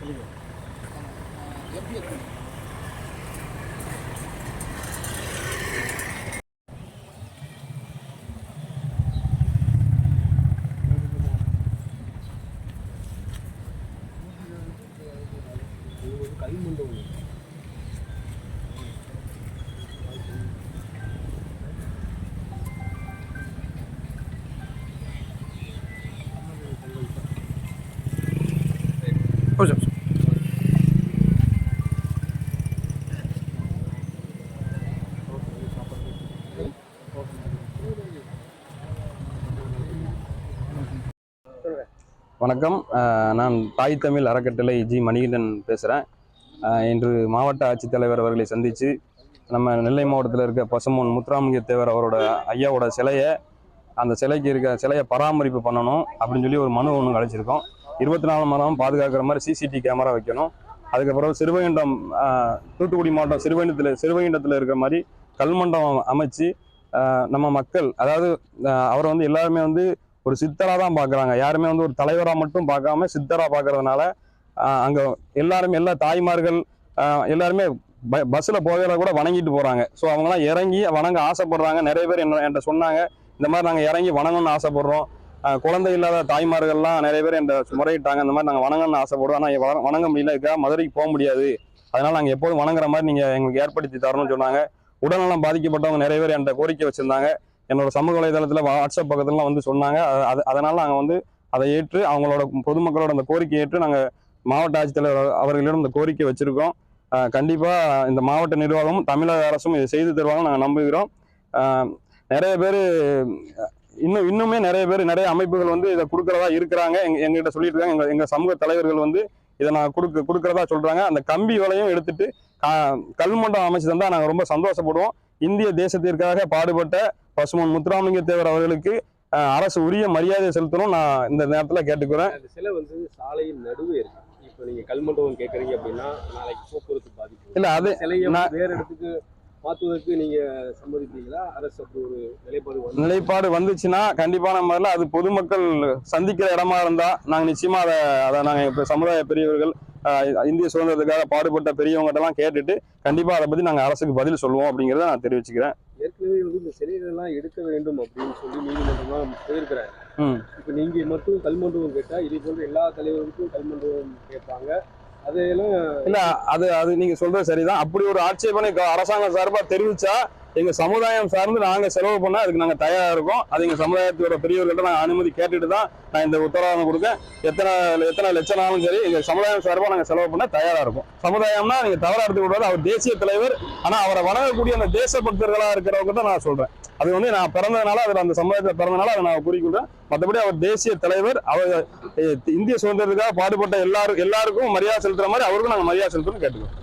வணக்கம். நான் தாய் தமிழ் அறக்கட்டளை ஜி மணிகண்டன் பேசுகிறேன். இன்று மாவட்ட ஆட்சித்தலைவர் அவர்களை சந்தித்து நம்ம நெல்லை மாவட்டத்தில் இருக்க பசும்பொன் முத்துராமலிங்க தேவர் அவரோட ஐயாவோட அந்த சிலையை பராமரிப்பு பண்ணணும் அப்படின்னு சொல்லி ஒரு மனு ஒன்று அழைச்சிருக்கோம். 24 மணி நேரம் பாதுகாக்கிற மாதிரி சிசிடிவி கேமரா வைக்கணும். அதுக்கப்புறம் சிறுவைகுண்டம், தூத்துக்குடி மாவட்டம் சிறுவைகுண்டத்தில் இருக்கிற மாதிரி கல்மண்டபம் அமைச்சு நம்ம மக்கள், அதாவது அவரை எல்லாருமே ஒரு சித்தராக தான் பார்க்குறாங்க. யாருமே ஒரு தலைவராக மட்டும் பார்க்காம சித்தராக பார்க்கறதுனால அங்கே எல்லாருமே, எல்லா தாய்மார்கள் எல்லாருமே பஸ்ஸில் போகையில கூட வணங்கிட்டு போகிறாங்க. ஸோ அவங்களாம் இறங்கி வணங்க ஆசைப்படுறாங்க. நிறைய பேர் என்கிட்ட சொன்னாங்க, இந்த மாதிரி நாங்கள் இறங்கி வணங்கணும்னு ஆசைப்படுறோம். குழந்தை இல்லாத தாய்மார்கள்லாம் நிறைய பேர் என்கிட்ட முறையிட்டாங்க, இந்த மாதிரி நாங்கள் வணங்கணும்னு ஆசைப்படுறோம், ஆனால் வணங்க முடியல, இதுக்காக மதுரைக்கு போக முடியாது, அதனால் நாங்கள் எப்போதும் வணங்குற மாதிரி நீங்கள் எங்களுக்கு ஏற்படுத்தி தரணும்னு சொன்னாங்க. உடல்நலம் பாதிக்கப்பட்டவங்க நிறைய பேர் என்கிட்ட கோரிக்கை வச்சுருந்தாங்க. என்னோட சமூக வலைதளத்தில் வாட்ஸ்அப் பக்கத்துலலாம் சொன்னாங்க. அதனால் நாங்கள் அதை ஏற்று, அவங்களோட பொதுமக்களோட அந்த கோரிக்கை ஏற்று நாங்கள் மாவட்ட ஆட்சித்தலைவர் அவர்களிடம் இந்த கோரிக்கை வச்சுருக்கோம். கண்டிப்பாக இந்த மாவட்ட நிர்வாகமும் தமிழக அரசும் இதை செய்து தருவாங்க நாங்கள் நம்புகிறோம். நிறைய பேர் இன்னுமே நிறைய அமைப்புகள் இதை கொடுக்குறதா இருக்கிறாங்க. எங்ககிட்ட சொல்லிட்டு இருக்காங்க. எங்கள் சமூக தலைவர்கள் இதை நான் கொடுக்குறதா சொல்கிறாங்க. அந்த கம்பி வலையும் எடுத்துட்டு கல்மண்டபம் அமைச்சு தந்தா நாங்கள் ரொம்ப சந்தோஷப்படுவோம். இந்திய தேசத்திற்காக பாடுபட்ட பசும்பொன் முத்துராமலிங்க தேவர் அவர்களுக்கு அரசு உரிய மரியாதை செலுத்தணும் நான் இந்த நேரத்தில் கேட்டுக்கிறேன். அந்த சிலை சாலையின் நடுவே இருக்கு. இப்போ நீங்க கல்மண்டபம் கேட்குறீங்க அப்படின்னா நாளைக்கு போக்குவரத்து பாதிக்கும். இல்லை, அது சிலையை வேற இடத்துக்கு மாற்றுவதற்கு நீங்க சம்மதிப்பீங்களா? அரசு அப்படி ஒரு நிலைப்பாடு வந்துச்சுன்னா கண்டிப்பான முறையில் அது பொதுமக்கள் சந்திக்கிற இடமா இருந்தா நாங்கள் நிச்சயமா அதை நாங்கள் இப்போ சமுதாய பெரியவர்கள், இந்திய சுதந்திரத்துக்காக பாடுபட்ட பெரியவங்ககிட்டலாம் கேட்டுட்டு கண்டிப்பா அதை பத்தி நாங்கள் அரசுக்கு பதில் சொல்லுவோம் அப்படிங்கிறத நான் தெரிவிச்சுக்கிறேன். ஏற்கனவே இந்த சிலைகளெல்லாம் எடுக்க வேண்டும் அப்படின்னு சொல்லி நீதிமன்றம் போயிருக்கிறாங்க. இப்போ நீங்க மட்டும் கல்மண்டபம் கேட்டா இதே போன்ற எல்லா தலைவர்களுக்கும் கல்மண்டபம் கேட்பாங்க. அதையெல்லாம் இல்ல, அது நீங்க சொல்றது சரிதான். அப்படி ஒரு ஆட்சேபனை அரசாங்கம் சார்பா தெரிவிச்சா எங்க சமுதாயம் சார்ந்து நாங்க செலவு பண்ண அதுக்கு நாங்க தயாரா இருக்கோம். அது எங்க சமுதாயத்தோட பெரியவர்கள்ட்ட நாங்க அனுமதி கேட்டுட்டு தான் நான் இந்த உத்தரவாதம் கொடுக்கேன். எத்தனை லட்சம்னாலும் சரி எங்க சமுதாயம் சார்பா நாங்க செலவு பண்ண தயாரா இருக்கும். சமுதாயம்னா நீங்க தவறா எடுத்துக்கூடாது. அவர் தேசிய தலைவர், ஆனா அவரை வணங்கக்கூடிய அந்த தேசபக்தர்களா இருக்கிறவங்க தான் நான் சொல்றேன். அது நான் பிறந்ததுனால, அவர் அந்த சமுதாயத்தில் பிறந்ததுனால அதை நான் குறிக்கொள்றேன். மற்றபடி அவர் தேசிய தலைவர். அவர் இந்திய சுதந்திரத்துக்காக பாடுபட்ட எல்லாருக்கும் மரியாதை செலுத்துற மாதிரி அவருக்கும் நாங்கள் மரியாதை செலுத்தணும்னு கேட்டுக்கிறோம்.